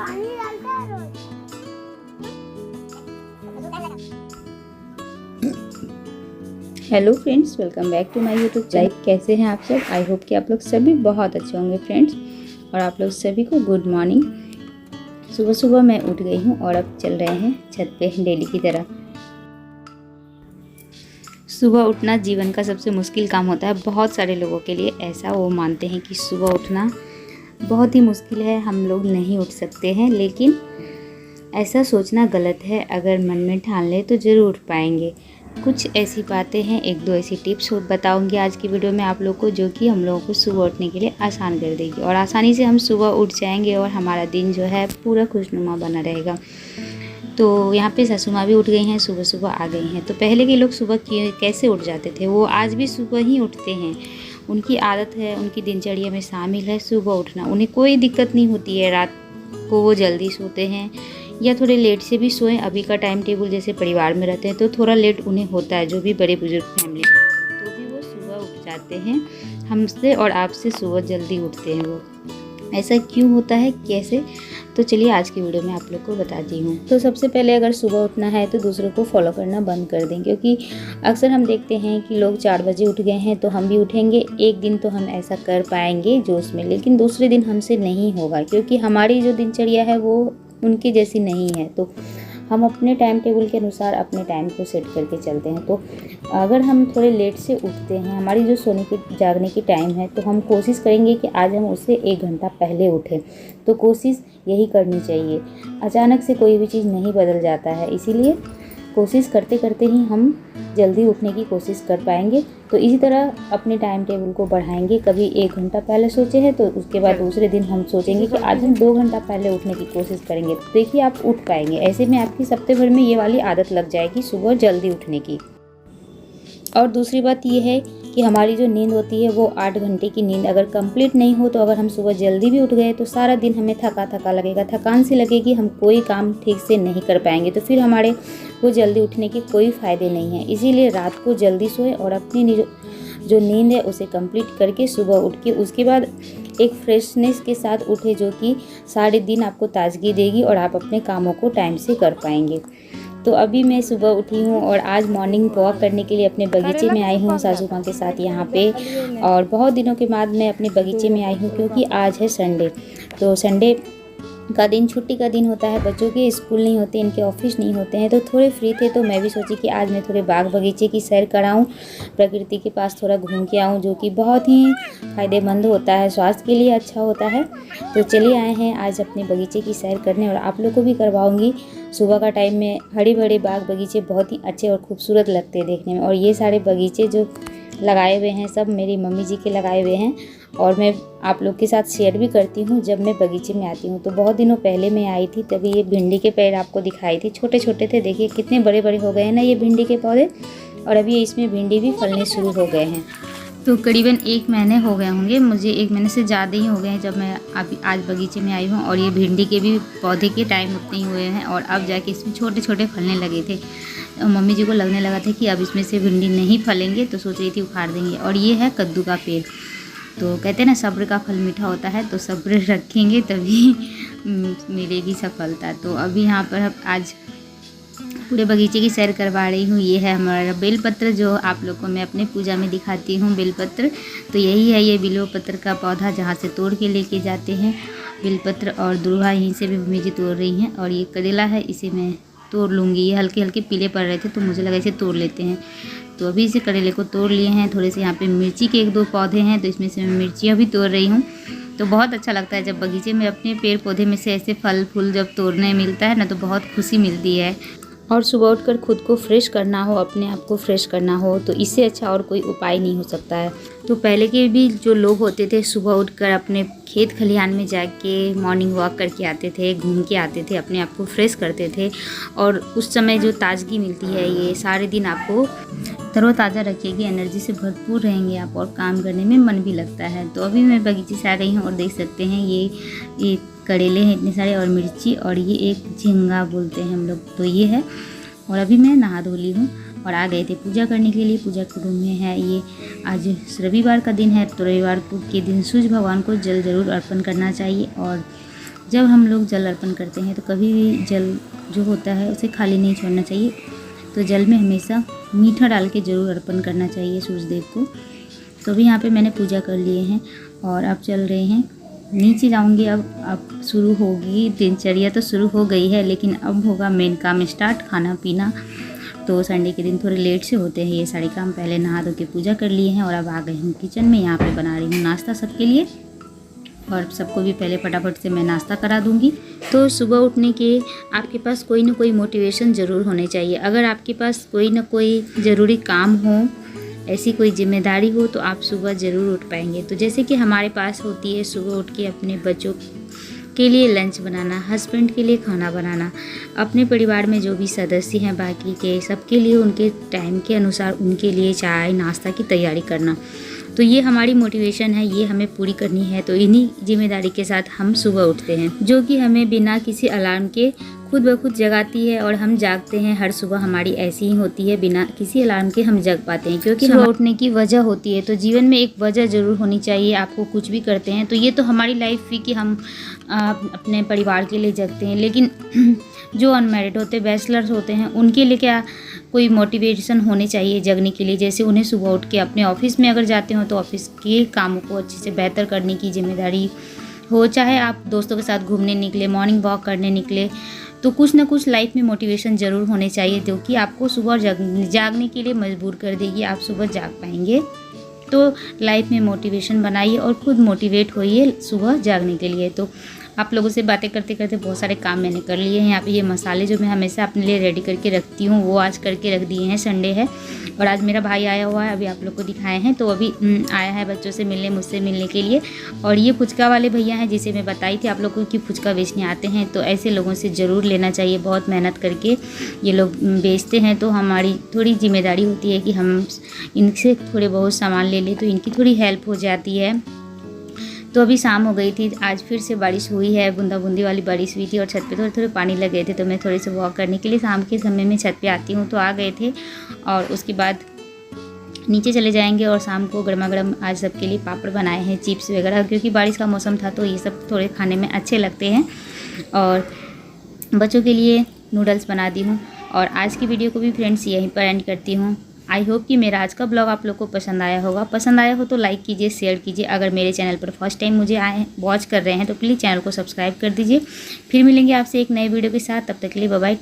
Hello friends, welcome back to my YouTube channel. कैसे हैं आप सब? आई होप कि आप लोग सभी बहुत अच्छे होंगे फ्रेंड्स। और आप लोग सभी को गुड मॉर्निंग। सुबह सुबह मैं उठ गई हूँ और अब चल रहे हैं छत पे डेली की तरह। सुबह उठना जीवन का सबसे मुश्किल काम होता है बहुत सारे लोगों के लिए। ऐसा वो मानते हैं कि सुबह उठना बहुत ही मुश्किल है, हम लोग नहीं उठ सकते हैं, लेकिन ऐसा सोचना गलत है। अगर मन में ठान ले तो ज़रूर उठ पाएंगे। कुछ ऐसी बातें हैं, एक दो ऐसी टिप्स बताऊंगी आज की वीडियो में आप लोग को, जो कि हम लोगों को सुबह उठने के लिए आसान कर देगी और आसानी से हम सुबह उठ जाएंगे और हमारा दिन जो है पूरा खुशनुमा बना रहेगा। तो यहाँ पे सासू माँ भी उठ गई हैं, सुबह सुबह आ गई हैं। तो पहले के लोग सुबह कैसे उठ जाते थे, वो आज भी सुबह ही उठते हैं। उनकी आदत है, उनकी दिनचर्या में शामिल है सुबह उठना। उन्हें कोई दिक्कत नहीं होती है। रात को वो जल्दी सोते हैं या थोड़े लेट से भी सोएं। अभी का टाइम टेबल जैसे परिवार में रहते हैं तो थोड़ा लेट उन्हें होता है, जो भी बड़े बुजुर्ग फैमिली में, तो भी वो सुबह उठ जाते हैं। हमसे और आपसे सुबह जल्दी उठते हैं वो। ऐसा क्यों होता है, कैसे? तो चलिए आज की वीडियो में आप लोग को बताती हूँ। तो सबसे पहले अगर सुबह उठना है तो दूसरों को फॉलो करना बंद कर दें, क्योंकि अक्सर हम देखते हैं कि लोग 4 बजे उठ गए हैं तो हम भी उठेंगे। एक दिन तो हम ऐसा कर पाएंगे जोश में, लेकिन दूसरे दिन हमसे नहीं होगा, क्योंकि हमारी जो दिनचर्या है वो उनकी जैसी नहीं है। तो हम अपने टाइम टेबल के अनुसार अपने टाइम को सेट करके चलते हैं। तो अगर हम थोड़े लेट से उठते हैं, हमारी जो सोने की जागने की टाइम है, तो हम कोशिश करेंगे कि आज हम उससे 1 घंटा पहले उठें। तो कोशिश यही करनी चाहिए। अचानक से कोई भी चीज़ नहीं बदल जाता है, इसीलिए कोशिश करते करते ही हम जल्दी उठने की कोशिश कर पाएंगे। तो इसी तरह अपने टाइम टेबल को बढ़ाएंगे। कभी 1 घंटा पहले सोचे हैं तो उसके बाद दूसरे दिन हम सोचेंगे कि आज हम 2 घंटा पहले उठने की कोशिश करेंगे। तो देखिए आप उठ पाएंगे। ऐसे में आपकी हफ्ते भर में ये वाली आदत लग जाएगी सुबह जल्दी उठने की। और दूसरी बात ये है कि हमारी जो नींद होती है वो 8 घंटे की नींद अगर कंप्लीट नहीं हो, तो अगर हम सुबह जल्दी भी उठ गए तो सारा दिन हमें थका थका लगेगा, थकान सी लगेगी, हम कोई काम ठीक से नहीं कर पाएंगे। तो फिर हमारे को जल्दी उठने के कोई फ़ायदे नहीं है। इसीलिए रात को जल्दी सोए और अपनी जो नींद है उसे कंप्लीट करके सुबह उठ के उसके बाद एक फ्रेशनेस के साथ उठे, जो कि सारे दिन आपको ताजगी देगी और आप अपने कामों को टाइम से कर पाएंगे। तो अभी मैं सुबह उठी हूँ और आज मॉर्निंग वॉक करने के लिए अपने बगीचे में आई हूँ सासू माँ के साथ यहाँ पे। और बहुत दिनों के बाद मैं अपने बगीचे में आई हूँ, क्योंकि आज है संडे। तो संडे का दिन छुट्टी का दिन होता है, बच्चों के स्कूल नहीं होते, इनके ऑफिस नहीं होते हैं, तो थोड़े फ्री थे। तो मैं भी सोची कि आज मैं थोड़े बाग बगीचे की सैर कराऊं, प्रकृति के पास थोड़ा घूम के आऊं, जो कि बहुत ही फ़ायदेमंद होता है, स्वास्थ्य के लिए अच्छा होता है। तो चलिए आए हैं आज अपने बगीचे की सैर करने और आप लोग को भी करवाऊँगी। सुबह का टाइम में हरे भरे बाग बगीचे बहुत ही अच्छे और खूबसूरत लगते हैं देखने में। और ये सारे बगीचे जो लगाए हुए हैं सब मेरी मम्मी जी के लगाए हुए हैं, और मैं आप लोग के साथ शेयर भी करती हूँ जब मैं बगीचे में आती हूँ। तो बहुत दिनों पहले मैं आई थी, तभी ये भिंडी के पेड़ आपको दिखाई थी, छोटे छोटे थे। देखिए कितने बड़े बड़े हो गए हैं ना ये भिंडी के पौधे, और अभी इसमें भिंडी भी फलने शुरू हो गए हैं। तो करीबन 1 महीने हो गए होंगे, मुझे 1 महीने से ज़्यादा ही हो गए हैं जब मैं अभी आज बगीचे में आई हूँ। और ये भिंडी के भी पौधे के टाइम उतने ही हुए हैं और अब जाके इसमें छोटे छोटे फलने लगे थे। मम्मी जी को लगने लगा था कि अब इसमें से भिंडी नहीं फलेंगे, तो सोच रही थी उखाड़ देंगे। और ये है कद्दू का पेड़। तो कहते हैं ना सब्र का फल मीठा होता है, तो सब्र रखेंगे तभी मिलेगी सफलता। तो अभी यहाँ पर आज पूरे बगीचे की सैर करवा रही हूँ। ये है हमारा बेलपत्र, जो आप लोग को मैं अपने पूजा में दिखाती हूँ बेलपत्र। तो यही है ये बिल्व पत्र का पौधा, जहाँ से तोड़ के लेके जाते हैं बेलपत्र। और दुर्वा यहीं से भी मम्मी जी तोड़ रही हैं। और ये करेला है, इसे मैं तोड़ लूँगी। ये हल्के हल्के पीले पड़ रहे थे तो मुझे लगा इसे तोड़ लेते हैं। तो अभी इसे करेले को तोड़ लिए हैं। थोड़े से यहाँ पे मिर्ची के 1-2 पौधे हैं, तो इसमें से मैं मिर्चियाँ भी तोड़ रही हूँ। तो बहुत अच्छा लगता है जब बगीचे में अपने पेड़ पौधे में से ऐसे फल फूल जब तोड़ने मिलता है ना, तो बहुत खुशी मिलती है। और सुबह उठकर खुद को फ्रेश करना हो, अपने आप को फ्रेश करना हो, तो इससे अच्छा और कोई उपाय नहीं हो सकता है। तो पहले के भी जो लोग होते थे सुबह उठकर अपने खेत खलिहान में जाके मॉर्निंग वॉक करके आते थे, घूम के आते थे, अपने आप को फ्रेश करते थे। और उस समय जो ताजगी मिलती है, ये सारे दिन आपको तरोताज़ा रखेगी, एनर्जी से भरपूर रहेंगे आप और काम करने में मन भी लगता है। तो अभी मैं बगीचे से आ रही हूँ और देख सकते हैं ये करेले हैं इतने सारे, और मिर्ची, और ये एक झींगा बोलते हैं हम लोग, तो ये है। और अभी मैं नहा धो ली हूँ और आ गए थे पूजा करने के लिए। पूजा के रूम में है ये। आज रविवार का दिन है, तो रविवार के दिन सूर्य भगवान को जल ज़रूर अर्पण करना चाहिए। और जब हम लोग जल अर्पण करते हैं तो कभी भी जल जो होता है उसे खाली नहीं छोड़ना चाहिए। तो जल में हमेशा मीठा डाल के ज़रूर अर्पण करना चाहिए सूर्यदेव को। तो अभी यहाँ पे मैंने पूजा कर लिए हैं और अब चल रहे हैं नीचे जाऊंगी। अब शुरू होगी दिनचर्या, तो शुरू हो गई है, लेकिन अब होगा मेन काम स्टार्ट, खाना पीना। तो संडे के दिन थोड़े लेट से होते हैं ये सारे काम। पहले नहा धो के पूजा कर लिए हैं और अब आ गई हूँ किचन में। यहाँ पे बना रही हूँ नाश्ता सबके लिए और सबको भी पहले फटाफट से मैं नाश्ता करा दूँगी। तो सुबह उठने के आपके पास कोई ना कोई मोटिवेशन ज़रूर होने चाहिए। अगर आपके पास कोई ना कोई ज़रूरी काम हो, ऐसी कोई जिम्मेदारी हो, तो आप सुबह ज़रूर उठ पाएंगे। तो जैसे कि हमारे पास होती है सुबह उठ के अपने बच्चों के लिए लंच बनाना, हस्बैंड के लिए खाना बनाना, अपने परिवार में जो भी सदस्य हैं बाकी के सबके लिए उनके टाइम के अनुसार उनके लिए चाय नाश्ता की तैयारी करना। तो ये हमारी मोटिवेशन है, ये हमें पूरी करनी है। तो इन्हीं जिम्मेदारी के साथ हम सुबह उठते हैं, जो कि हमें बिना किसी अलार्म के खुद ब खुद जगाती है और हम जागते हैं। हर सुबह हमारी ऐसी ही होती है, बिना किसी अलार्म के हम जग पाते हैं, क्योंकि सुबह उठने की वजह होती है। तो जीवन में एक वजह ज़रूर होनी चाहिए। आपको कुछ भी करते हैं तो ये तो हमारी लाइफ हुई कि हम अपने परिवार के लिए जगते हैं, लेकिन जो अनमैरिड होते, बैचलर्स होते हैं, उनके लिए क्या कोई मोटिवेशन होने चाहिए जगने के लिए। जैसे उन्हें सुबह उठ के अपने ऑफिस में अगर जाते हो तो ऑफिस के कामों को अच्छे से बेहतर करने की जिम्मेदारी हो, चाहे आप दोस्तों के साथ घूमने निकले, मॉर्निंग वॉक करने निकले, तो कुछ ना कुछ लाइफ में मोटिवेशन ज़रूर होने चाहिए, जो कि आपको सुबह जागने के लिए मजबूर कर देगी। आप सुबह जाग पाएंगे। तो लाइफ में मोटिवेशन बनाइए और खुद मोटिवेट होइए सुबह जागने के लिए। तो आप लोगों से बातें करते करते बहुत सारे काम मैंने कर लिए हैं। यहाँ पे ये मसाले जो मैं हमेशा अपने लिए रेडी करके रखती हूँ वो आज करके रख दिए हैं। संडे है और आज मेरा भाई आया हुआ है, अभी आप लोग को दिखाए हैं। तो अभी आया है बच्चों से मिलने, मुझसे मिलने के लिए। और ये फुचका वाले भैया हैं जिसे मैं बताई थी आप लोगों को कि फुचका बेचने आते हैं। तो ऐसे लोगों से ज़रूर लेना चाहिए, बहुत मेहनत करके ये लोग बेचते हैं। तो हमारी थोड़ी जिम्मेदारी होती है कि हम इनसे थोड़े बहुत सामान ले लें, तो इनकी थोड़ी हेल्प हो जाती है। तो अभी शाम हो गई थी, आज फिर से बारिश हुई है, बूंदा बूंदी वाली बारिश हुई थी और छत पे थोड़े थोड़े पानी लग गए थे। तो मैं थोड़े से वॉक करने के लिए शाम के समय में छत पे आती हूँ, तो आ गए थे। और उसके बाद नीचे चले जाएंगे और शाम को गर्मा गर्म आज सबके लिए पापड़ बनाए हैं, चिप्स वगैरह, क्योंकि बारिश का मौसम था तो ये सब थोड़े खाने में अच्छे लगते हैं। और बच्चों के लिए नूडल्स बना दी हूँ। और आज की वीडियो को भी फ्रेंड्स यहीं पर एंड करती हूँ। आई होप कि मेरा आज का ब्लॉग आप लोग को पसंद आया होगा। पसंद आया हो तो लाइक कीजिए, शेयर कीजिए। अगर मेरे चैनल पर फर्स्ट टाइम मुझे वॉच कर रहे हैं तो प्लीज़ चैनल को सब्सक्राइब कर दीजिए। फिर मिलेंगे आपसे एक नए वीडियो के साथ, तब तक के लिए बाय बाय।